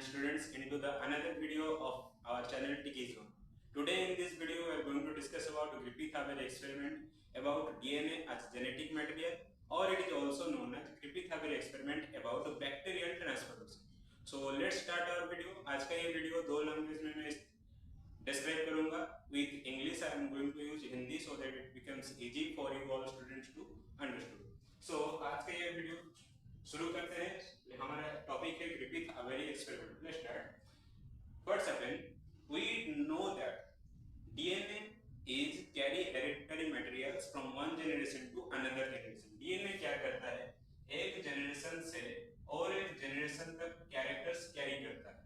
students into the another video of our channel Tiki Zone. Today in this video we are going to discuss about Griffith-Haber experiment about DNA as genetic material, or it is also known as Griffith-Haber experiment about bacterial transformation. So let's start our video. आज का ये video दो language में मैं describe करूंगा. With English I am going to use Hindi so that it becomes easy for you all students to understand. So आज का ये वीडियो शुरू करते हैं. हमारा टॉपिक है ग्रिफिथ हैबर experiment. Let's start. What's happen, we know that DNA is carry hereditary materials from one generation to another generation. DNA क्या करता है, एक जनरेशन से और एक जनरेशन तक कैरेक्टर्स कैरी करता है.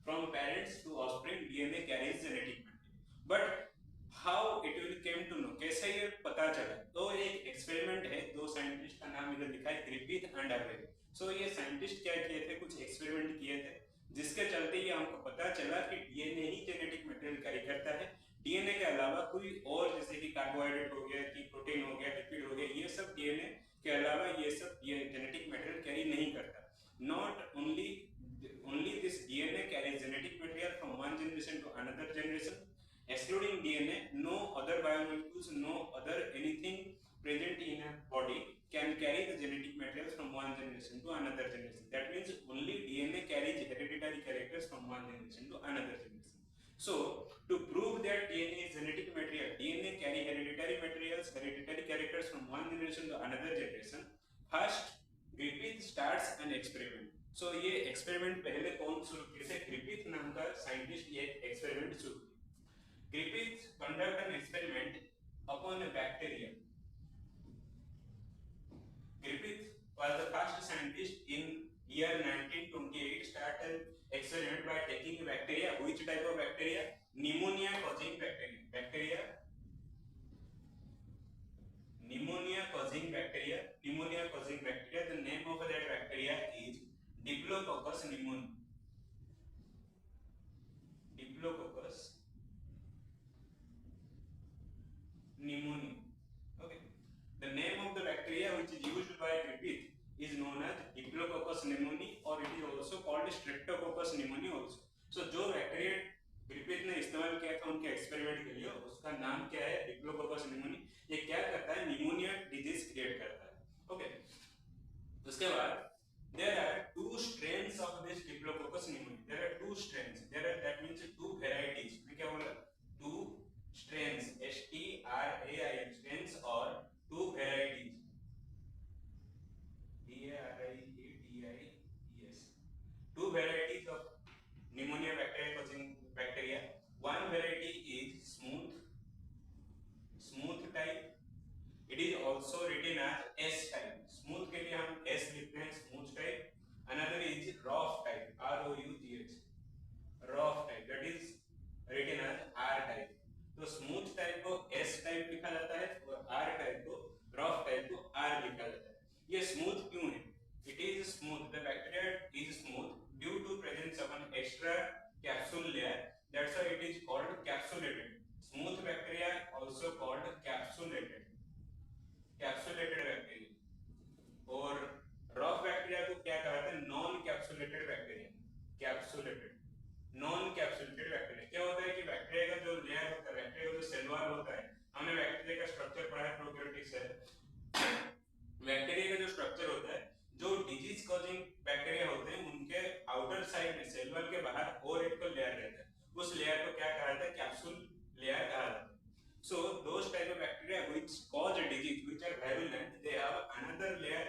From parents to offspring DNA carries genetic material. But how it will came to know, कैसे ये पता चला? तो एक एक्सपेरिमेंट है, दो साइंटिस्ट का नाम इधर लिखा है, ग्रिफिथ एंड हैबर. सो ये साइंटिस्ट क्या किए थे, कुछ एक्सपेरिमेंट किए थे जिसके चलते ये हमको पता चला कि डीएनए ही जेनेटिक मटेरियल कैरी करता है. डीएनए के अलावा कोई और, जैसे कि कार्बोहाइड्रेट हो गया, कि प्रोटीन हो गया, लिपिड हो गया, ये सब डीएनए के अलावा ये सब जेनेटिक मटेरियल कैरी नहीं करता. Not only this DNA carries genetic material from one generation to another generation. Excluding DNA, no other biomolecules, no other anything present in a body can carry the genetic materials from one generation to another generation. That means only DNA carries hereditary characters from one generation to another generation. So, to prove that DNA is genetic material, DNA carry hereditary materials, hereditary characters from one generation to another generation. First, Griffith starts an experiment. So, ये experiment पहले कौन शुरू किया? Griffith नाम का scientist ये experiment शुरू किया. Griffith conducted an experiment upon a bacteria. Griffith was the first scientist in year 1928 started an experiment by taking bacteria. Which type of bacteria? Pneumonia causing bacteria. Pneumonia causing bacteria. The name of that bacteria is Diplococcus pneumoniae. Okay. The name of the bacteria which is used by Griffith is known as Diplococcus pneumoniae, or it is also called Streptococcus pneumoniae also. So जो bacteria Griffith ने इस्तेमाल किया था उनके experiment के लिए, उसका नाम क्या है? Diplococcus pneumonia. ये क्या करता है? निमोनिया डिजीज क्रिएट करता है. ओके. उसके बाद there are two strains of this Diplococcus pneumoniae. There are two strains. That means two varieties. मैं क्या बोला? Two strains, STRAIN, strains और two varieties, VARIETIES. Two varieties of pneumonia bacteria causing bacteria. One variety is smooth type. It is also written as S type. Smooth के लिए हम S लिखते हैं, smooth type. Another is rough type, ROUGH, rough type. That is written as R type. तो smooth type को S type लिखा जाता है और R type को, rough type को R लिखा जाता है. ये smooth क्यों है? It is smooth. The bacteria is smooth due to presence of an extra capsule layer. That's why it is called capsulated. Smooth bacteria also called capsulated bacteria. और rough bacteria को क्या कहते हैं? Non capsulated bacteria. Non capsulated bacteria क्या होता है कि bacteria का जो लेयर होता है, बैक्टीरिया का जो सेल वॉल होता है, हमने बैक्टीरिया का स्ट्रक्चर पढ़ा है प्रोकैरियोटिक सेल. बैक्टीरिया का जो स्ट्रक्चर होता है, जो डिजीज कॉजिंग बैक्टीरिया होते हैं, उनके आउटर साइड में सेल वॉल के बाहर और एक तो लेयर रहता है. उस लेयर को क्या कहा जाता है? कैप्सूल लेयर कहा जाता है. So those type of bacteria which cause a disease, which are virulent, they have another layer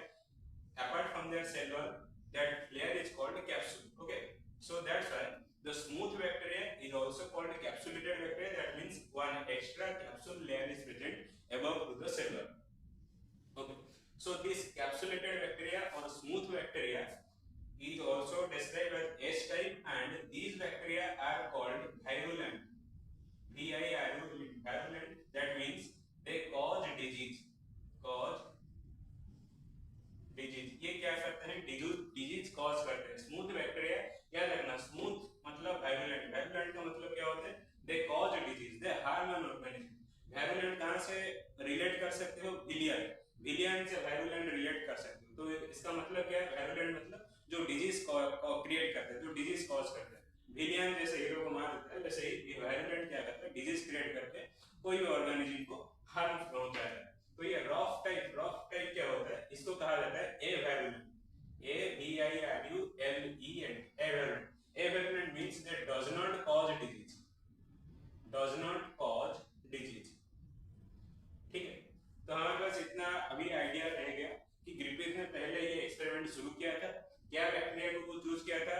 apart from their cell wall. That layer is called a capsule. Okay. So that's why the smooth bacteria is also called a capsulated bacteria. That means one extra capsule layer is present above to the cell wall. Okay. So this capsulated bacteria or smooth bacteria is also described as S type, and these bacteria are called virulent. Virulent. That means they cause disease. ये क्या करते हैं? Disease cause करते हैं. Smooth bacteria याद रखना, smooth मतलब virulent. Virulent का मतलब क्या होता है? दे cause disease, they harm an organism. Virulent कहां से रिलेट कर सकते हो? विलियन से वायरुलेंट रिलेट कर सकते हो. तो इसका मतलब क्या है? वायरुलेंट मतलब जो डिजीज क्रिएट करता है, जो डिजीज कॉज करता है। विलियन जैसे हीरो को मार देता है, वैसे ही एनवायरनमेंट क्या करता है, डिजीज क्रिएट करके कोई भी ऑर्गेनिज्म को हार्म पहुंचाता है। तो ये रॉफ टाइप क्या होता है, इसको कहा जाता है avirulent, AVIRULENT, avirulent means that does not cause disease, does not cause disease. ठीक है, तो हमारे पास इतना अभी आइडिया रह गया कि ग्रिफिथ ने पहले ये एक्सपेरिमेंट शुरू किया था, क्या बैक्टीरिया को चूज किया था,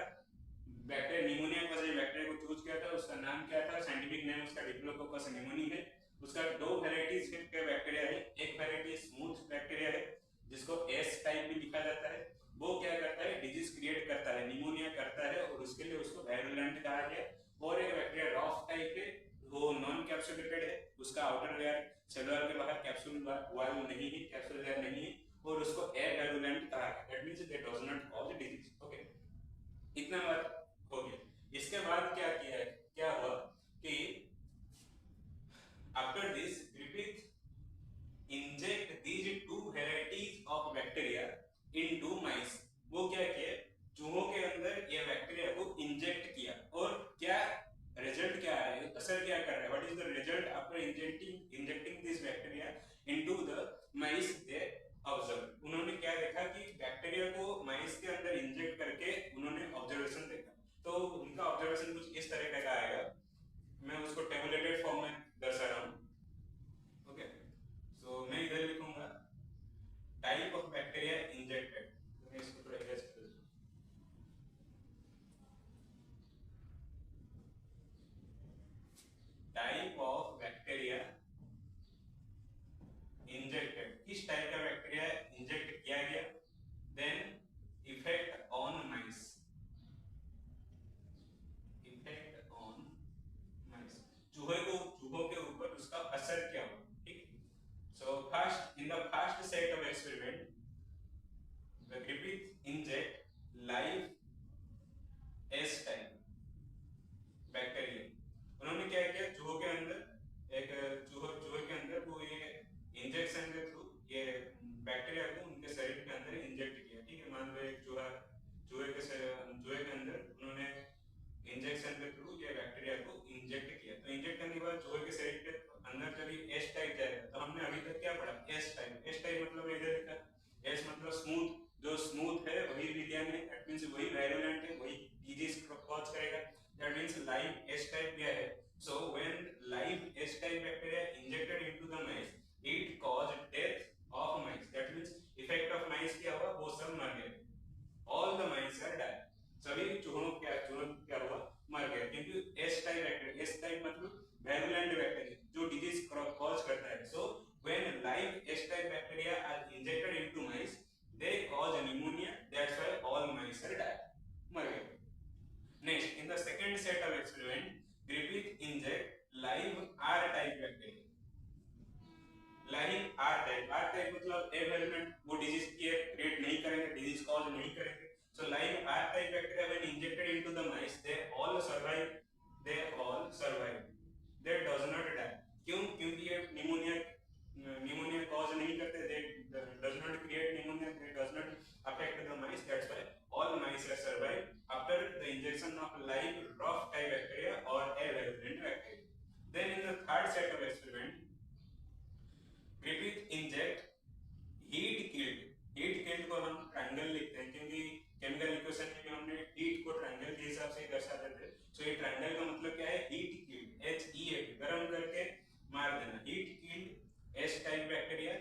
बैक्टीरिया निमोनिया का जो बैक्टीरिया को चूज किया था उसका नाम क्या था, साइंटिफिक नेम उसका डिप्लोकोकस निमोनी है। उसका दो वैरायटीज के बैक्टीरिया है, एक वैरायटी स्मूथ बैक्टीरिया है जिसको एस टाइप भी लिखा जाता है, वो क्या करता है, डिजीज क्रिएट करता है, निमोनिया करता है और उसके लिए उसको वायरुलेंट कहा गया। और एक बैक्टीरिया रॉफ टाइप है, वो नॉन कैप्सुलेटेड है, उसका आउटर लेयर सेलुलर के बाहर कैप्सूल वॉल नहीं है, कैप्सूल लेयर नहीं है और उसको एविरुलेंट कहा गया, that means it does not cause disease. Okay, इतना बात हो गया। इसके बाद क्या किया है, क्या हुआ कि after this Griffith inject these two varieties of bacteria into mice. वो क्या किया, चूहों के अंदर ये बैक्टीरिया को इंजेक्ट किया और क्या रिजल्ट क्या है, असर क्या कर रहा है, what is the result after injecting this bacteria into the mice they observe. उन्होंने क्या देखा कि बैक्टीरिया को माइस के अंदर इंजेक्ट करके उन्होंने ऑब्जर्वेशन देखा। तो उनका ऑब्जर्वेशन कुछ इस तरह का आएगा, मैं उसको टेबुलेटेड फॉर्म में दर्शा रहा हूं। ओके, सो मैं इधर लिखूंगा टाइप ऑफ बैक्टीरिया इंजेक्टेड, तो मैं इसको थोड़ा इरेज कर दूं। टाइप ऑफ बैक्टीरिया इंजेक्टेड, किस टाइप का बैक्टीरिया इंजेक्ट किया गया, then effect on mice, effect on mice, चूहों के ऊपर उसका असर क्या हुआ। ठीक, so first in the first set of experiment the Griffith inject live S type bacteria. उन्होंने क्या किया, चूहों के अंदर एक चूहे के अंदर वो ये इंजेक्शन के थ्रू ये बैक्टीरिया को उनके शरीर के अंदर इंजेक्ट किया। ठीक है, मान लो एक चूहे के अंदर उन्होंने इंजेक्शन के थ्रू ये बैक्टीरिया को इंजेक्ट किया। तो इंजेक्ट करने के बाद चूहे के शरीर के अंदर जब ये एस टाइप जाएगा, तो हमने अभी तक क्या पढ़ा, एस टाइप। एस टाइप मतलब इधर लिखा, एस मतलब स्मूथ, जो स्मूथ है वही विलियन है, दैट मींस वही वायरुलेंट है, वही डिजीज कॉज करेगा, that means live S type क्या है। So when live S type bacteria injected into the mice it cause death of mice, that means effect of mice क्या हुआ, वो सब मर गए, all the mice are died, सभी चूहों क्या हुआ, मर गए, क्योंकि S type bacteria, S type मतलब वायरुलेंट बैक्टीरिया जो डिजीज कॉज करता है। So when live S type bacteria are injected into mice they cause pneumonia, that's why all mice are died, मर गए। Next in the second set of experiment Griffith inject live R type bacteria, live R type मतलब avirulent, वो disease create नहीं करेंगे, disease cause नहीं करेंगे। So live R-type bacteria when injected into the mice, they all survive. They does not die. क्यों? क्योंकि ये pneumonia cause नहीं करते, they does not create pneumonia, they does not affect the mice. That's why all mice are survive after the injection of live rough type bacteria or avirulent bacteria. Then in the third set of experiment, Griffith inject heat killed. Heat killed को हम triangle लिखते हैं क्योंकि chemical equation में भी हमने heat को triangle के हिसाब से दर्शाते थे। सो ये ट्रायंगल का मतलब क्या है, हीट किल्ड, HEAT, गरम करके मार देना। Heat killed S type bacteria,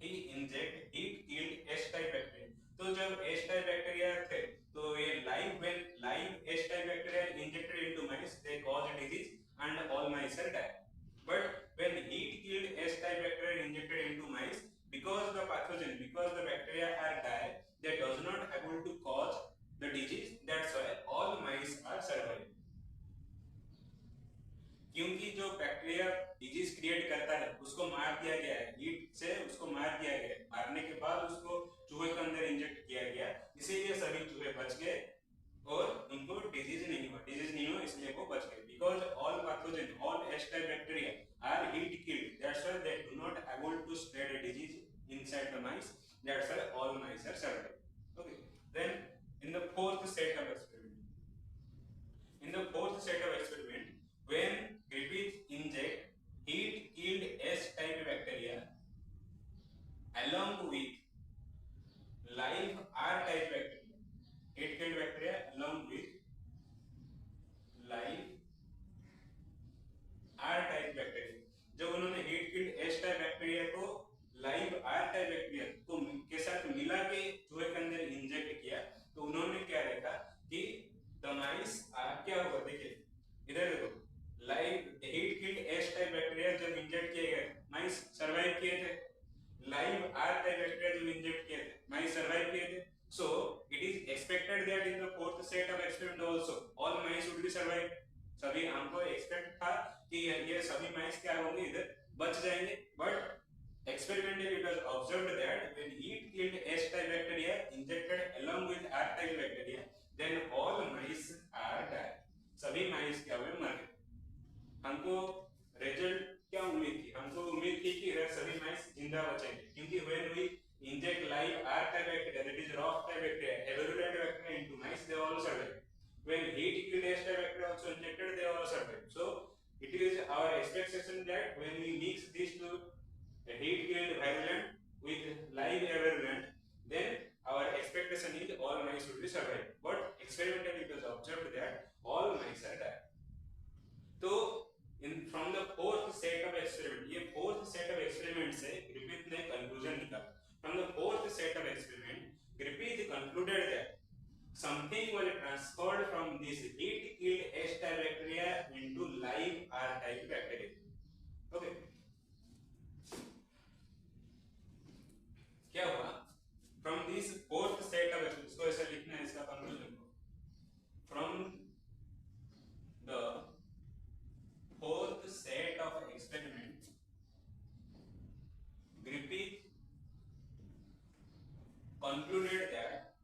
ही inject heat killed S type bacteria. तो जब एस टाइप बैक्टीरिया थे तो ये live S type bacteria injected into mice they cause disease and all mice are died. But when heat killed S type bacteria injected into mice, because the bacteria are die, they does not able to cause the disease. That's why all mice are surviving. क्योंकि जो bacteria disease create करता है उसको मार दिया गया है, heat से उसको मार दिया गया है, मारने के बाद उसको चूहे के अंदर इंजेक्ट किया गया, इसीलिए सभी चूहे बच गए और उनको डिजीज नहीं हुआ इसलिए वो बच गए। Because all pathogen, all S type bacteria are heat killed. That's why they do not able to spread a disease inside the mice. That's why all mice are survived. Okay. Then in the fourth set of experiment, when Griffith inject heat-killed S-type bacteria along with live R-type bacteria, heat-killed bacteria along with live R-type bacteria, जब उन्होंने heat-killed S-type bacteria को live R-type bacteria को के साथ मिला के चूहे के अंदर इंजेक्ट किया, तो उन्होंने क्या देखा कि द माइस क्या हुआ, देखिए इधर देखो, लाइव heat-killed S-type बैक्टीरिया जब इंजेक्ट किए गए माइस सर्वाइव किए थे, लाइव R-type बैक्टीरिया जब इंजेक्ट किए थे माइस सर्वाइव किए थे. So it is expected that in the fourth set of experiment also all mice would be survive. सभी हमको एक्सपेक्ट था कि ये सभी माइस क्या होंगे, इधर बच जाएंगे, but experimentally it was observed that when heat killed S type bacteria injected along with R type bacteria then all mice are died. सभी माइस क्या हुए, मर गए. हमको रिजल्ट क्या उम्मीद थी, हमको उम्मीद थी कि सभी माइस जिंदा बचेंगे, क्योंकि when we inject live R type bacteria, that is raw type bacteria, virulent bacteria into mice, they all survive. When heat killed S type bacteria also injected, they all survive. So it is our expectation that when we mix these two, heat killed virulent with live virulent, then our expectation is all mice will be survive. But experimentally it was observed that all mice are died. So from the fourth set of experiment, ये fourth set of experiment से Griffith ने conclusion निकाला. From the fourth set of experiment, Griffith concluded that something was transferred from this heat-killed S-type bacteria into live R-type bacteria. Okay. क्या हुआ? From this fourth set of experiment, इसको ऐसा लिखना है, इसका conclusion को. From the fourth set of experiment, Griffith concluded that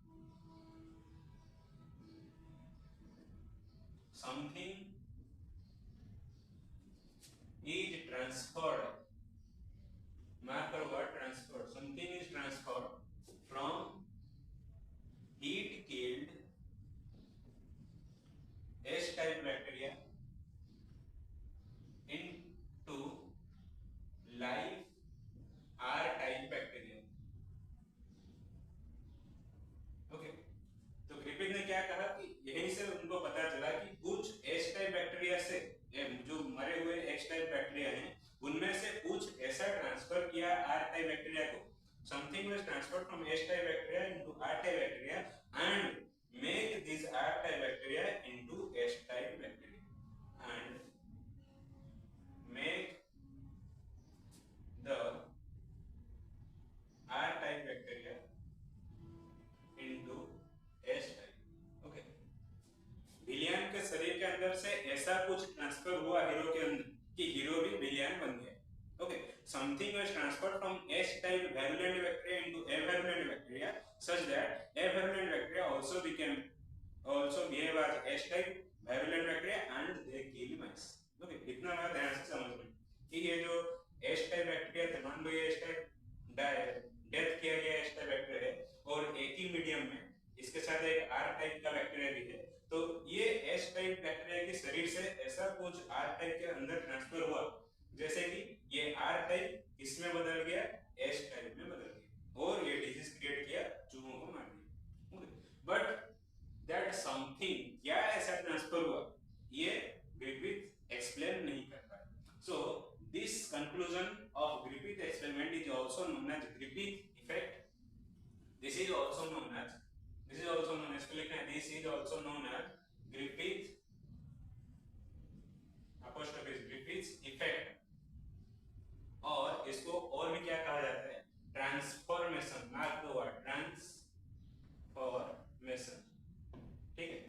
something is transferred, mark the word transferred, something is transferred from heat killed S type bacteria into live R type bacteria. Okay, तो Griffith ने क्या कहा कि यहीं से उनको पता चला कि कुछ एच टाइप बैक्टीरिया से, जो मरे हुए एच टाइप बैक्टीरिया हैं, उनमें से कुछ ऐसा ट्रांसफर किया आर टाइप बैक्टीरिया को. Something was transferred from H type bacteria into R type bacteria and make this R type bacteria into H type bacteria and make the R type bacteria into S type. Okay. विलियन के शरीर के अंदर से ऐसा कुछ transfer हुआ hero के अंदर कि हीरो भी विलियन बन गया. Okay. Something was transferred from S type virulent bacteria into A virulent bacteria such that A virulent bacteria also behave as S type virulent bacteria and they kill mice. Okay. इतना बात ध्यान से समझ लो कि ये जो S type बैक्टीरिया थे, मान लो ये S type डेथ किया गया S type बैक्टीरिया है और एक ही मीडियम में इसके साथ एक R टाइप का बैक्टीरिया भी है, तो ये S टाइप बैक्टीरिया के शरीर से ऐसा कुछ R टाइप के अंदर ट्रांसफर हुआ, जैसे कि ये R टाइप इसमें बदल गया, S टाइप में बदल गया और ये डिजीज क्रिएट किया, चूहों को मार दिया. बट दैट समथिंग, क्या ऐसा ट्रांसफर हुआ, ये ग्रिफिथ एक्सप्लेन नहीं कर पाया. So this conclusion of Griffith experiment is also known as Griffith effect. This is also known as Griffith apostrophe Griffith's effect, और इसको और भी क्या कहा जाता है, transformation. Mark the word transformation. ठीक है.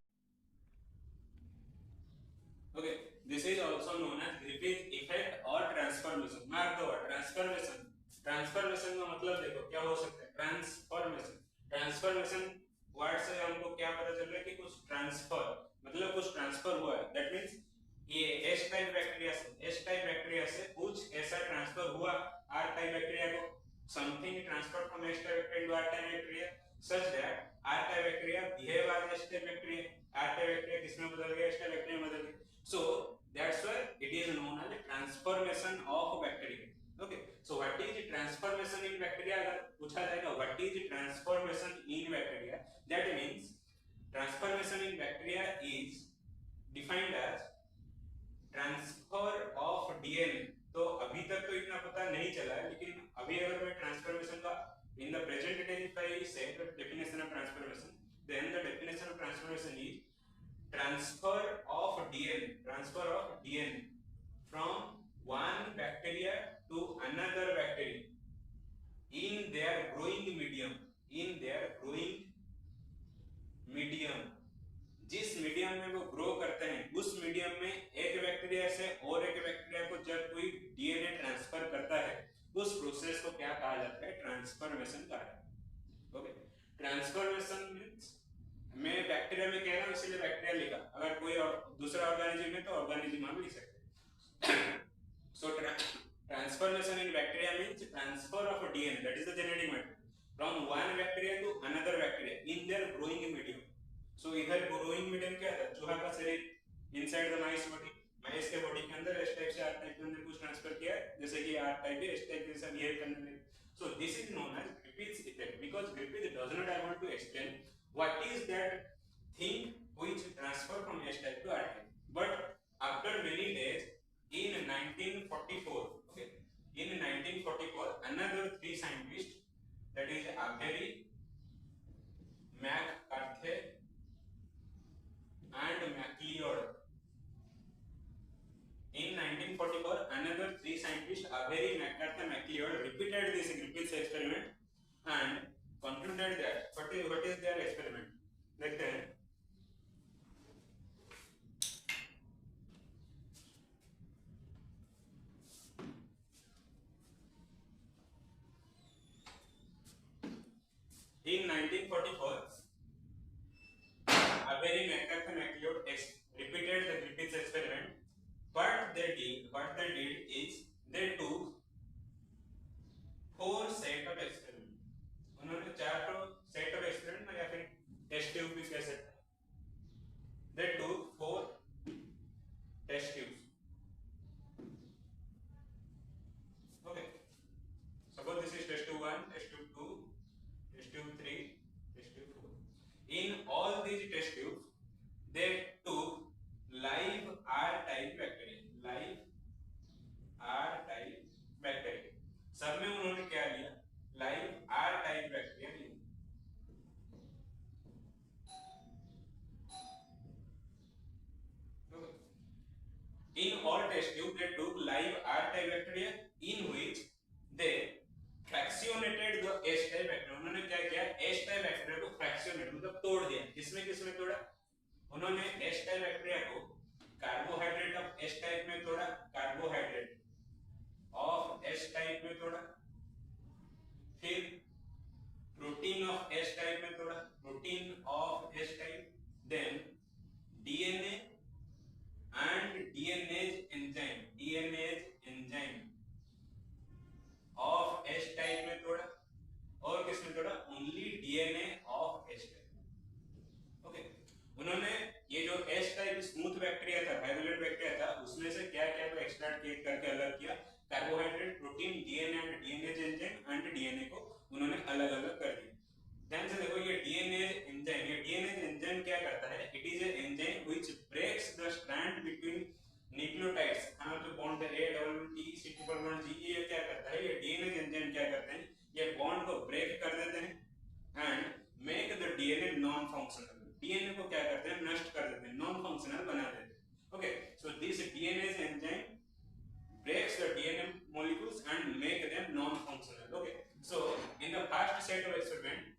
Okay, this is also known as Griffith effect और transformation. Mark the word transformation. Transformation का मतलब देखो क्या हो सकता है, ट्रांसफॉर्मेशन वर्ड से हमको क्या पता चल रहा है कि कुछ ट्रांसफर, मतलब कुछ ट्रांसफर हुआ है. दैट मींस ये एच टाइप बैक्टीरिया से कुछ ऐसा ट्रांसफर हुआ आर टाइप बैक्टीरिया को. something transferred from S type bacteria into R type bacteria such that R type bacteria behave as S type bacteria, R type bacteria किसमें बदल गया, S type bacteria में बदल गया. So that's why it is known as transformation of bacteria. Okay, so what is the transformation in bacteria? अगर पूछा जाएगा what is the transformation in bacteria, that means transformation in bacteria is defined as transfer of DNA. तो अभी तक तो इतना पता नहीं चला है, लेकिन अभी अगर मैं ट्रांसफॉर्मेशन का in the present day if I say the definition of transformation, then the definition of transformation is transfer of DNA from one bacteria to another bacteria in their growing medium, जिस medium में वो grow करते हैं उस medium में एक bacteria से और एक बैक्टीरिया को जब कोई डीएनए ट्रांसफर करता है उस प्रोसेस को क्या कहा जाता है, ट्रांसफॉर्मेशन कहा जाता है. ओके, ट्रांसफॉर्मेशन मींस मैं बैक्टीरिया में कह रहा हूं इसलिए बैक्टीरिया लिखा, अगर कोई और दूसरा ऑर्गेनिज्म है तो ऑर्गेनिज्म हम लिख सकते हैं. So transformation in bacteria means transfer of DNA, that is the genetic matter, from one bacteria to another bacteria in their growing medium. So इधर ग्रोइंग मीडियम क्या था, चूहा का शरीर, inside the mice body, mice के body के अंदर S type से आर टाइप के अंदर कुछ ट्रांसफर किया है, जैसे कि आर टाइप है एस टाइप के साथ बिहेव करने लगे. So this is known as Griffith's effect, because Griffith does not able to explain what is that thing which transfer from S type to R type. But after many days, in 1944, okay, in 1944, another three scientists, that is Avery, McCarthy, and MacLeod. In 1944, another three scientists, Avery, McCarthy, and MacLeod, repeated this Griffith's experiment and concluded that what is their experiment. देखते हैं. In 1944, Avery, McCarthy, and MacLeod repeated the Griffith's experiment. What they did is they took 4 set of experiment. उन्होंने 4 set of experiment या फिर test tube भी कह सकते हैं. They took 4 test tubes. Okay. Suppose this is test tube 1, test tube 2, test tube 3, test tube 4. In all these test tubes, they took live R-type bacteria. सब में उन्होंने क्या लिया, लाइव R-type बैक्टीरिया लिया. In all test tubes, they took live R-type bacteria in which they fractionated the S-type bacteria. उन्होंने क्या किया, S-type bacteria को फ्रैक्शनेट मतलब तोड़ दिया. किसमें तोड़ा, उन्होंने S-type बैक्टीरिया को कार्बोहाइड्रेट ऑफ S-type में तोड़ा, कार्बोहाइड्रेट ऑफ S-type में तोड़ा, फिर प्रोटीन ऑफ S-type में तोड़ा, protein of S-type, then DNA and DNase enzyme of S-type में तोड़ा, और किसमें तोड़ा, only DNA of S-type. Okay, उन्होंने ये जो S-type स्मूथ बैक्टीरिया था, वायरोलेट बैक्टीरिया था, उसमें से क्या क्या को एक्सट्रैक्ट करके अलग किया, carbohydrate, protein, DNA and DNAs enzyme and DNA को उन्होंने अलग अलग कर दिया. ध्यान से देखो, ये डीएनएज एंजाइम, ये डीएनएज एंजाइम क्या करता है, it is a enzyme which breaks the strand between nucleotides. हां, तो bond a double T C triple bond G, ये क्या करता है, ये डीएनएज एंजाइम क्या करते हैं, ये बॉन्ड को ब्रेक कर देते हैं and make the DNA non functional. DNA को क्या करते हैं, नष्ट कर देते हैं, नॉन फंक्शनल बना देते हैं. Okay, so this DNAs enzyme breaks the DNA molecules and make them non-functional. Okay, so in the first set of experiment,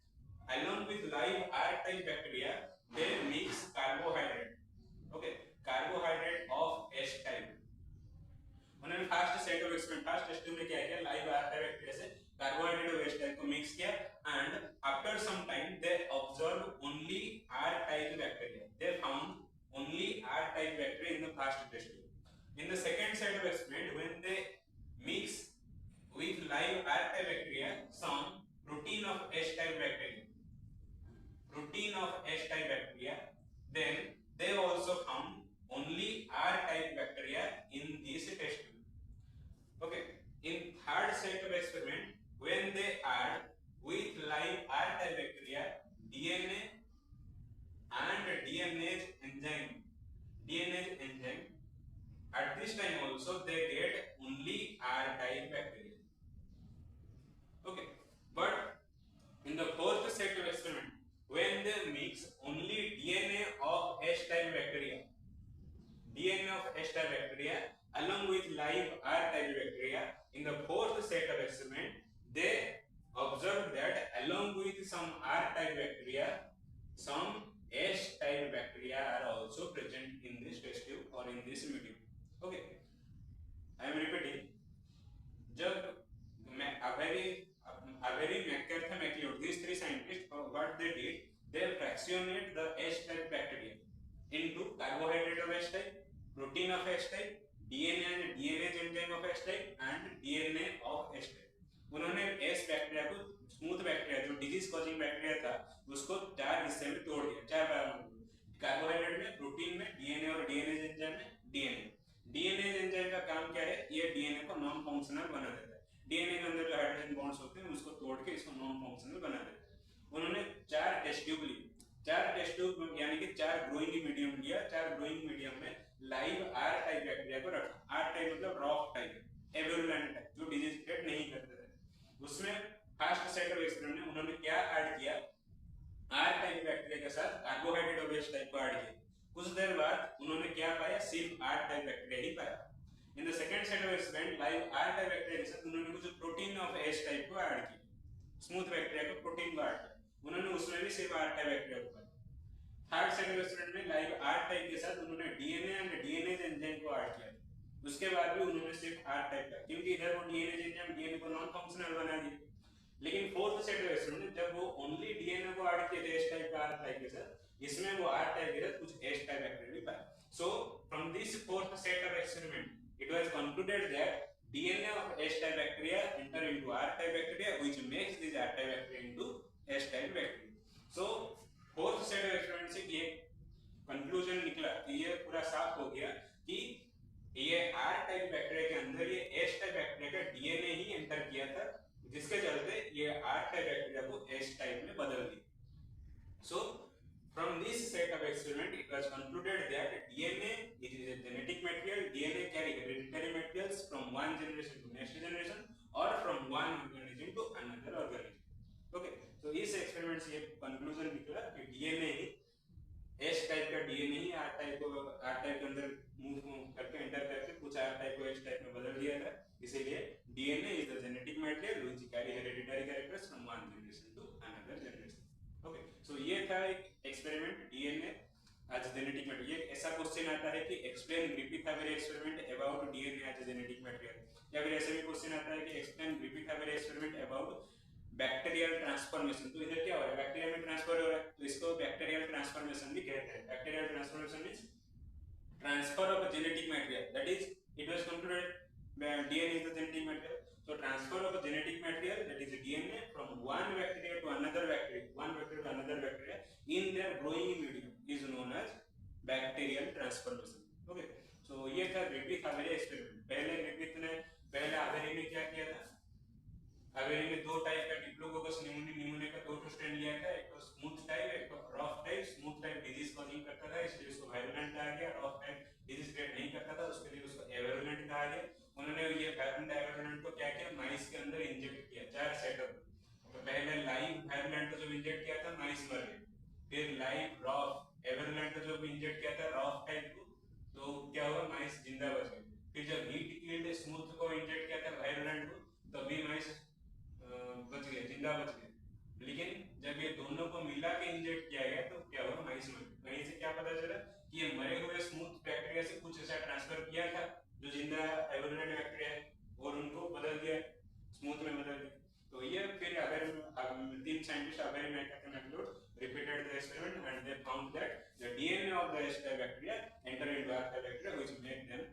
along with live R-type bacteria, they mix carbohydrate. Okay, carbohydrate of S-type. उन्होंने first set of experiment, first test में क्या किया, live R-type bacteria से carbohydrate of S-type को mix किया and after some time they observe only R-type bacteria. They found only R-type bacteria in the first test. In the second set of experiment, when they mix with live R-type bacteria, experiment when they add with live R-type bacteria DNA and DNase enzyme. At this time also they get only R-type bacteria. Okay, but in the fourth set of experiment, when they mix only DNA of H-type bacteria along with live R-type bacteria, in the fourth set of experiment, they observed that along with some R-type bacteria, some H-type bacteria are also present in this test tube or in this medium. Okay, I am repeating. जब Avery, McCarthy, MacLeod, these three scientists, what they did, they fractionate the H-type bacteria into carbohydrate of H-type, protein of H-type, DNA and DNase enzyme of H-type and DNA of H-type. उन्होंने S bacteria को, smooth bacteria जो disease causing bacteria था, उसको चार हिस्से में तोड़ दिया, चार कार्बोहाइड्रेट में, प्रोटीन में, डीएनए और डीएनएज एंजाइम में, डीएनएज एंजाइम का काम क्या है, ये डीएनए को नॉन फंक्शनल बना देता है। डीएनए के अंदर जो हाइड्रोजन बॉन्ड्स होते हैं उसको तोड़ के इसको नॉन फंक्शनल बना देता है। उन्होंने चार टेस्ट ट्यूब ली, चार टेस्ट ट्यूब यानी कि चार ग्रोइंग मीडियम लिया, चार ग्रोइंग मीडियम में लाइव आर टाइप बैक्टीरिया को रखा। आर टाइप मतलब रॉक टाइप, एविरुलेंट टाइप, जो डिजीज क्रिएट नहीं करते थे। उसमें फर्स्ट सेट ऑफ एक्सपेरिमेंट में उन्होंने क्या ऐड किया, आर टाइप बैक्टीरिया के साथ कार्बोहाइड्रेट और वेस्ट टाइप को ऐड किया। कुछ देर बाद उन्होंने क्या पाया, सिर्फ आर टाइप बैक्टीरिया ही पाया। In the second set of experiment live R type bacteria के साथ उन्होंने कुछ प्रोटीन ऑफ एच टाइप को ऐड किया, स्मूथ बैक्टीरिया को प्रोटीन को ऐड किया, उन्होंने उसमें भी सिर्फ आर टाइप बैक्टीरिया को पाया। थर्ड सेट ऑफ एक्सपेरिमेंट में लाइव आर टाइप के साथ उन्होंने डीएनए एंड डीएनएज एंजाइम को ऐड किया, उसके बाद भी उन्होंने सिर्फ आर टाइप का, क्योंकि इधर वो डीएनएज एंजाइम डीएनए को नॉन फंक्शनल बना दिया। लेकिन फोर्थ सेट ऑफ एक्सपेरिमेंट जब वो ओनली डीएनए को ऐड किए थे एच टाइप का आर टाइप के साथ, इसमें वो आर टाइप के साथ कुछ एच टाइप बैक्टीरिया भी पाया। So from this fourth set of experiment it was concluded that DNA of H-type bacteria enter into R-type bacteria, which makes these R-type bacteria into H-type bacteria. So fourth set of experiment से ये conclusion निकला कि ये पूरा साफ हो गया कि ये R-type bacteria के अंदर ये H-type bacteria का DNA ही enter किया था, जिसके चलते ये R-type bacteria को H-type में बदल दिया. So from this set of experiment, it was concluded that DNA is a genetic material. DNA carry hereditary materials from one generation to next generation or from one organism to another organism. Okay, so इस experiment से ये conclusion निकला कि DNA ही H type का DNA ही R type के अंदर move करके enter करके कुछ R type को H type में बदल दिया था. इसीलिए DNA is the genetic material which carry hereditary characters from one generation to another generation. Okay, so ये था एक experiment DNA as genetic material. ये ऐसा क्वेश्चन आता है कि explain Griffith Avery experiment about DNA as genetic material, या फिर ऐसे भी क्वेश्चन आता है कि explain Griffith Avery experiment about bacterial transformation. तो इधर क्या हो रहा है, बैक्टीरिया में ट्रांसफर हो रहा है, तो इसको बैक्टीरियल ट्रांसफॉर्मेशन भी कहते हैं। Bacterial transformation means transfer of genetic material, that is it was concluded DNA is the genetic material. So transfer of a genetic material, that is DNA, from one bacteria to another bacteria, one bacteria to another bacteria in their growing medium is known as bacterial transformation. Okay, so ये था ग्रिफिथ-हैवेरी experiment. पहले हैवेरी ने क्या किया था, हैवेरी ने दो type का डिप्लोकोकस निमोनिया का दो स्ट्रेन लिया था, एक तो स्मूथ टाइप, एक तो rough type. Smooth type disease causing करता था, इसलिए उसको वायरुलेंट कहा गया। रफ टाइप डिजीज क्रिएट नहीं करता था, उसके लिए उसको एविरुलेंट कहा गया। उन्होंने ये वायरुलेंट को क्या किया, माइस के अंदर इंजेक्ट किया, चार सेटअप। तो पहले लाइव वायरुलेंट को जब इंजेक्ट किया था माइस मर गए, फिर लाइव रफ एविरुलेंट को जब इंजेक्ट किया था रफ टाइप को, तो क्या हुआ, माइस जिंदा बच गए। फिर जब हीट किल्ड स्मूथ को इंजेक्ट किया था वायरुलेंट को, तब भी माइस बच गए, जिंदा बच गए। लेकिन जब ये दोनों को मिला के इंजेक्ट किया गया तो क्या हुआ, माइस मर गए। वहीं से क्या पता चला कि ये मरे हुए स्मूथ बैक्टीरिया से कुछ ऐसा ट्रांसफर किया था जो जिंदा एविरुलेंट बैक्टीरिया है, और उनको बदल दिया, स्मूथ में बदल दिया। तो ये फिर अगर तीन साइंटिस्ट अगर McLeod repeated the experiment and they found that the DNA of the H-type bacteria enter into R-type bacteria, which make them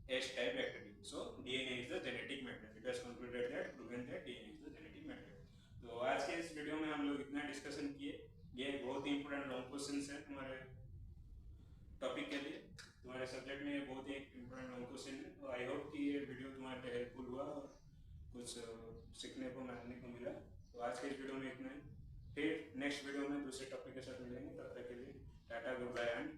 H-type bacteria. So DNA is the genetic material. It was concluded that proven that DNA is the genetic material. तो आज के इस video में हम लोग इतना discussion किए। ये बहुत ही इंपॉर्टेंट लॉन्ग क्वेश्चंस हैं तुम्हारे टॉपिक के लिए, तुम्हारे सब्जेक्ट में बहुत ही इंपॉर्टेंट लॉन्ग क्वेश्चन है। तो आई होप कि ये वीडियो तुम्हारे लिए हेल्पफुल हुआ और कुछ सीखने को जानने को मिला। तो आज के इस वीडियो में इतना ही, फिर नेक्स्ट वीडियो में दूसरे टॉपिक के साथ मिलेंगे। तब तक के लिए टाटा, गुड बाय एंड